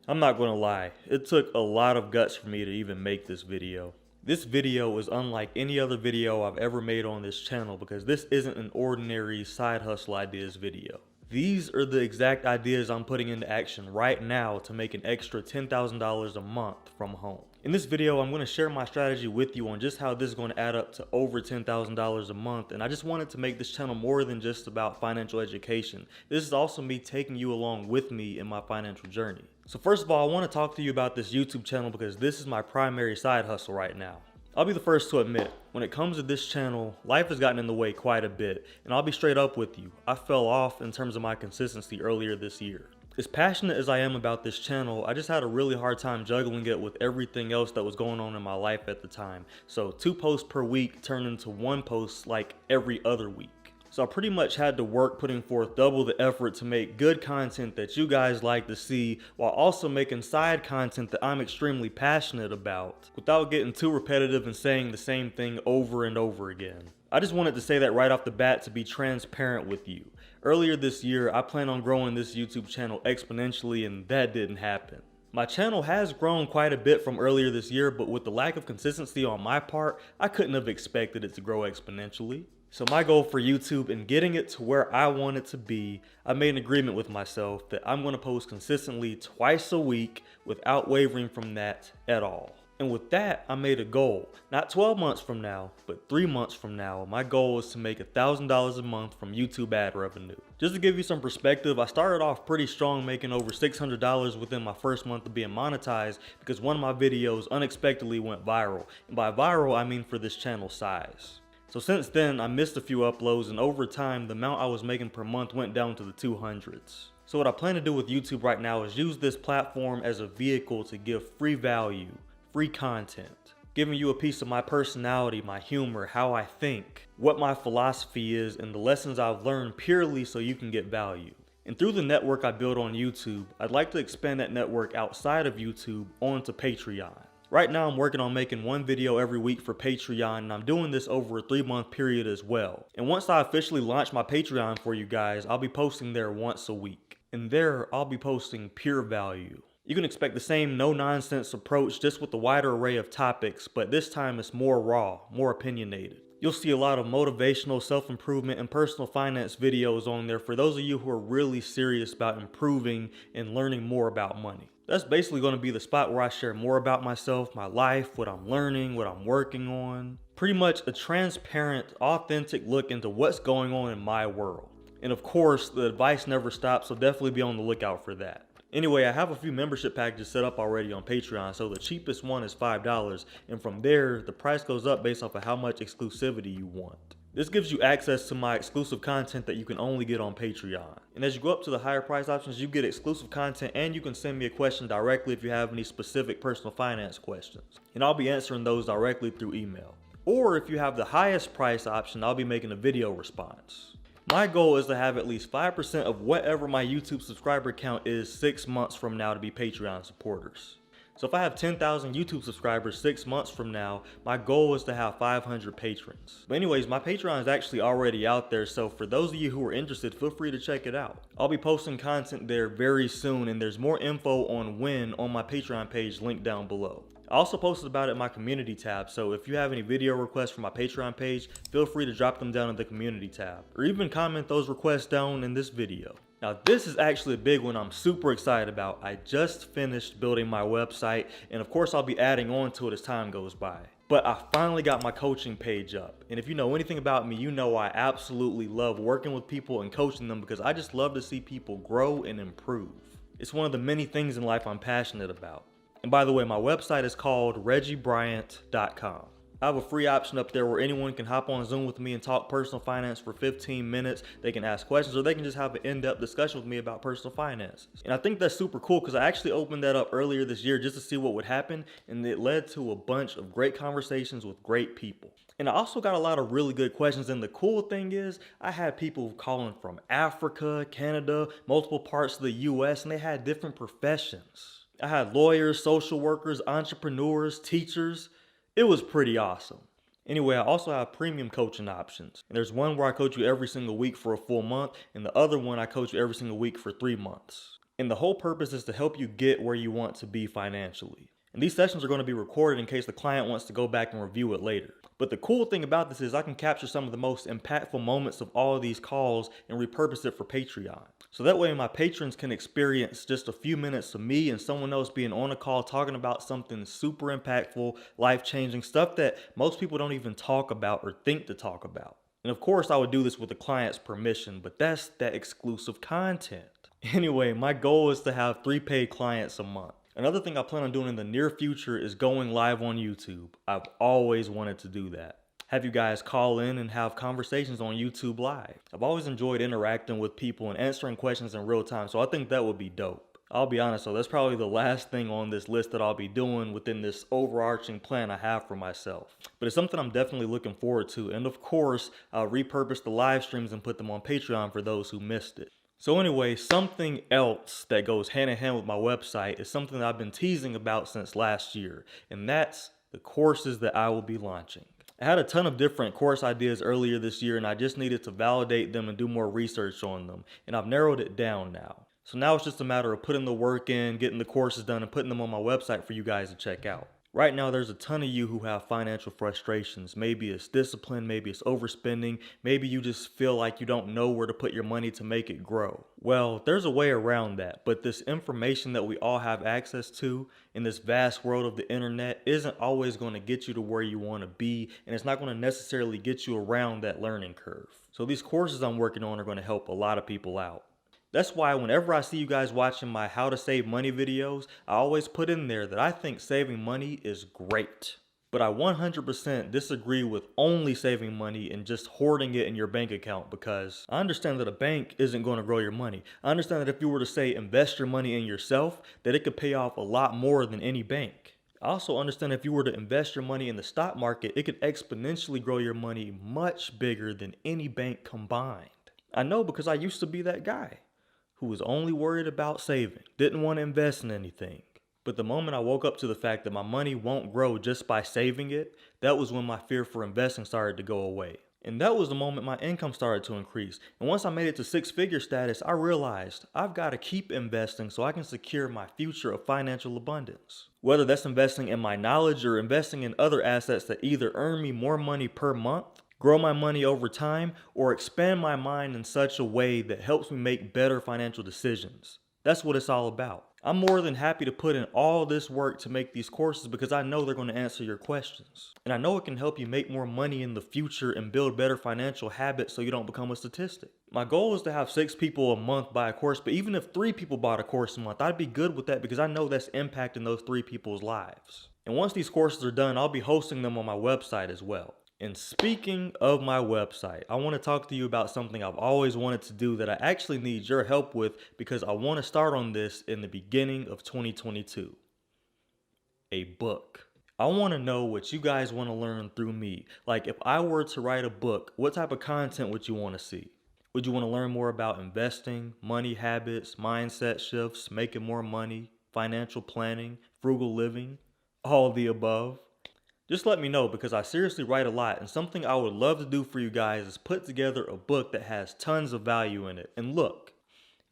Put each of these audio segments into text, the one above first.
I'm not gonna lie, it took a lot of guts for me to even make this video. This video is unlike any other video I've ever made on this channel because this isn't an ordinary side hustle ideas video. These are the exact ideas I'm putting into action right now to make an extra $10,000 a month from home. In this video, I'm going to share my strategy with you on just how this is going to add up to over $10,000 a month, and I just wanted to make this channel more than just about financial education. This is also me taking you along with me in my financial journey. So first of all, I want to talk to you about this YouTube channel because this is my primary side hustle right now. I'll be the first to admit, when it comes to this channel, life has gotten in the way quite a bit, and I'll be straight up with you. I fell off in terms of my consistency earlier this year. As passionate as I am about this channel, I just had a really hard time juggling it with everything else that was going on in my life at the time. So 2 posts per week turned into 1 post like every other week. So I pretty much had to work putting forth double the effort to make good content that you guys like to see, while also making side content that I'm extremely passionate about, without getting too repetitive and saying the same thing over and over again. I just wanted to say that right off the bat to be transparent with you. Earlier this year, I planned on growing this YouTube channel exponentially, and that didn't happen. My channel has grown quite a bit from earlier this year, but with the lack of consistency on my part, I couldn't have expected it to grow exponentially. So my goal for YouTube and getting it to where I want it to be, I made an agreement with myself that I'm going to post consistently twice a week without wavering from that at all. And with that, I made a goal. Not 12 months from now, but 3 months from now, my goal is to make $1,000 a month from YouTube ad revenue. Just to give you some perspective, I started off pretty strong, making over $600 within my first month of being monetized because one of my videos unexpectedly went viral. And by viral, I mean for this channel size. So since then, I missed a few uploads, and over time, the amount I was making per month went down to the 200s. So what I plan to do with YouTube right now is use this platform as a vehicle to give free value, free content, giving you a piece of my personality, my humor, how I think, what my philosophy is, and the lessons I've learned purely so you can get value. And through the network I built on YouTube, I'd like to expand that network outside of YouTube onto Patreon. Right now I'm working on making 1 video every week for Patreon, and I'm doing this over a 3-month period as well. And once I officially launch my Patreon for you guys, I'll be posting there once a week. And there I'll be posting pure value. You can expect the same no-nonsense approach, just with a wider array of topics, but this time it's more raw, more opinionated. You'll see a lot of motivational, self-improvement, and personal finance videos on there for those of you who are really serious about improving and learning more about money. That's basically going to be the spot where I share more about myself, my life, what I'm learning, what I'm working on. Pretty much a transparent, authentic look into what's going on in my world. And of course, the advice never stops, so definitely be on the lookout for that. Anyway, I have a few membership packages set up already on Patreon, so the cheapest one is $5, and from there, the price goes up based off of how much exclusivity you want. This gives you access to my exclusive content that you can only get on Patreon. And as you go up to the higher price options, you get exclusive content, and you can send me a question directly if you have any specific personal finance questions. And I'll be answering those directly through email. Or if you have the highest price option, I'll be making a video response. My goal is to have at least 5% of whatever my YouTube subscriber count is 6 months from now to be Patreon supporters. So if I have 10,000 YouTube subscribers 6 months from now, my goal is to have 500 patrons. But anyways, my Patreon is actually already out there, so for those of you who are interested, feel free to check it out. I'll be posting content there very soon, and there's more info on when on my Patreon page linked down below. I also posted about it in my community tab, so if you have any video requests from my Patreon page, feel free to drop them down in the community tab, or even comment those requests down in this video. Now this is actually a big one I'm super excited about. I just finished building my website, and of course I'll be adding on to it as time goes by. But I finally got my coaching page up, and if you know anything about me, you know I absolutely love working with people and coaching them because I just love to see people grow and improve. It's one of the many things in life I'm passionate about. And by the way, my website is called reggybryant.com. I have a free option up there where anyone can hop on Zoom with me and talk personal finance for 15 minutes. They can ask questions, or they can just have an in-depth discussion with me about personal finances. And I think that's super cool because I actually opened that up earlier this year just to see what would happen, and it led to a bunch of great conversations with great people. And I also got a lot of really good questions, and the cool thing is I had people calling from Africa, Canada, multiple parts of the US, and they had different professions. I had lawyers, social workers, entrepreneurs, teachers. It was pretty awesome. Anyway, I also have premium coaching options. And there's one where I coach you every single week for a full month, and the other one I coach you every single week for 3 months. And the whole purpose is to help you get where you want to be financially. And these sessions are going to be recorded in case the client wants to go back and review it later. But the cool thing about this is I can capture some of the most impactful moments of all of these calls and repurpose it for Patreon. So that way my patrons can experience just a few minutes of me and someone else being on a call talking about something super impactful, life-changing stuff that most people don't even talk about or think to talk about. And of course I would do this with the client's permission, but that's that exclusive content. Anyway, my goal is to have 3 paid clients a month. Another thing I plan on doing in the near future is going live on YouTube. I've always wanted to do that. Have you guys call in and have conversations on YouTube live. I've always enjoyed interacting with people and answering questions in real time, so I think that would be dope. I'll be honest though, that's probably the last thing on this list that I'll be doing within this overarching plan I have for myself. But it's something I'm definitely looking forward to, and of course, I'll repurpose the live streams and put them on Patreon for those who missed it. So anyway, something else that goes hand in hand with my website is something that I've been teasing about since last year, and that's the courses that I will be launching. I had a ton of different course ideas earlier this year, and I just needed to validate them and do more research on them, and I've narrowed it down now. So now it's just a matter of putting the work in, getting the courses done, and putting them on my website for you guys to check out. Right now, there's a ton of you who have financial frustrations. Maybe it's discipline, maybe it's overspending, maybe you just feel like you don't know where to put your money to make it grow. Well, there's a way around that, but this information that we all have access to in this vast world of the internet isn't always going to get you to where you want to be, and it's not going to necessarily get you around that learning curve. So these courses I'm working on are going to help a lot of people out. That's why whenever I see you guys watching my how to save money videos, I always put in there that I think saving money is great. But I 100% disagree with only saving money and just hoarding it in your bank account, because I understand that a bank isn't going to grow your money. I understand that if you were to say invest your money in yourself, that it could pay off a lot more than any bank. I also understand if you were to invest your money in the stock market, it could exponentially grow your money much bigger than any bank combined. I know, because I used to be that guy who was only worried about saving, didn't want to invest in anything. But the moment I woke up to the fact that my money won't grow just by saving it, that was when my fear for investing started to go away. And that was the moment my income started to increase. And once I made it to 6-figure status, I realized I've got to keep investing so I can secure my future of financial abundance. Whether that's investing in my knowledge or investing in other assets that either earn me more money per month, grow my money over time, or expand my mind in such a way that helps me make better financial decisions. That's what it's all about. I'm more than happy to put in all this work to make these courses because I know they're going to answer your questions. And I know it can help you make more money in the future and build better financial habits so you don't become a statistic. My goal is to have 6 people a month buy a course, but even if 3 people bought a course a month, I'd be good with that because I know that's impacting those 3 people's lives. And once these courses are done, I'll be hosting them on my website as well. And speaking of my website, I want to talk to you about something I've always wanted to do that I actually need your help with because I want to start on this in the beginning of 2022. A book. I want to know what you guys want to learn through me. Like, if I were to write a book, what type of content would you want to see? Would you want to learn more about investing, money habits, mindset shifts, making more money, financial planning, frugal living, all of the above? Just let me know because I seriously write a lot, and something I would love to do for you guys is put together a book that has tons of value in it. And look,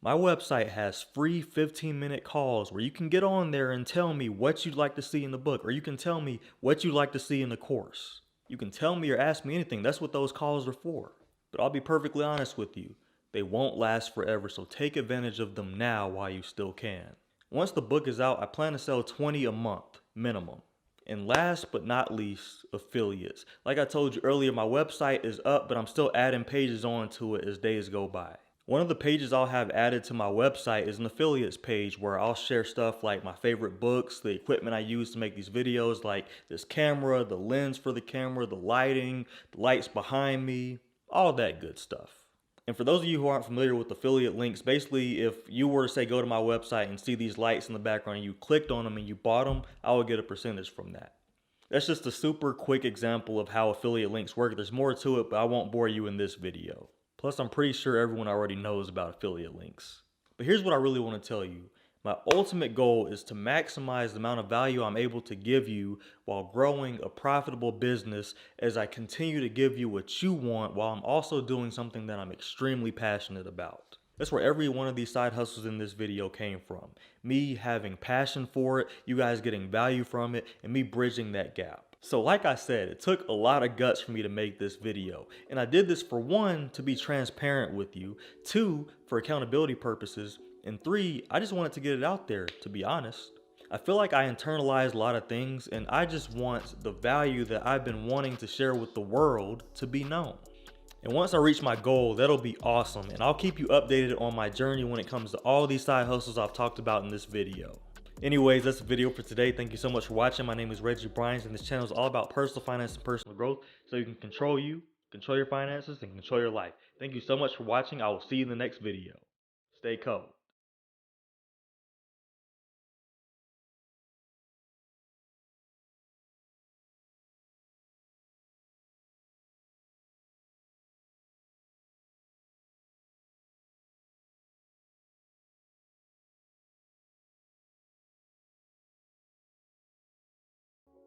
my website has free 15-minute calls where you can get on there and tell me what you'd like to see in the book, or you can tell me what you'd like to see in the course. You can tell me or ask me anything. That's what those calls are for. But I'll be perfectly honest with you. They won't last forever, so take advantage of them now while you still can. Once the book is out, I plan to sell 20 a month, minimum. And last but not least, affiliates. Like I told you earlier, my website is up, but I'm still adding pages onto it as days go by. One of the pages I'll have added to my website is an affiliates page where I'll share stuff like my favorite books, the equipment I use to make these videos, like this camera, the lens for the camera, the lighting, the lights behind me, all that good stuff. And for those of you who aren't familiar with affiliate links, basically if you were to say go to my website and see these lights in the background and you clicked on them and you bought them, I would get a percentage from that. That's just a super quick example of how affiliate links work. There's more to it, but I won't bore you in this video. Plus, I'm pretty sure everyone already knows about affiliate links. But here's what I really want to tell you. My ultimate goal is to maximize the amount of value I'm able to give you while growing a profitable business as I continue to give you what you want while I'm also doing something that I'm extremely passionate about. That's where every one of these side hustles in this video came from. Me having passion for it, you guys getting value from it, and me bridging that gap. So like I said, it took a lot of guts for me to make this video. And I did this for one, to be transparent with you, two, for accountability purposes, and three, I just wanted to get it out there, to be honest. I feel like I internalized a lot of things, and I just want the value that I've been wanting to share with the world to be known. And once I reach my goal, that'll be awesome, and I'll keep you updated on my journey when it comes to all these side hustles I've talked about in this video. Anyways, that's the video for today. Thank you so much for watching. My name is Reggie Bryans, and this channel is all about personal finance and personal growth, so you can control your finances, and control your life. Thank you so much for watching. I will see you in the next video. Stay cold.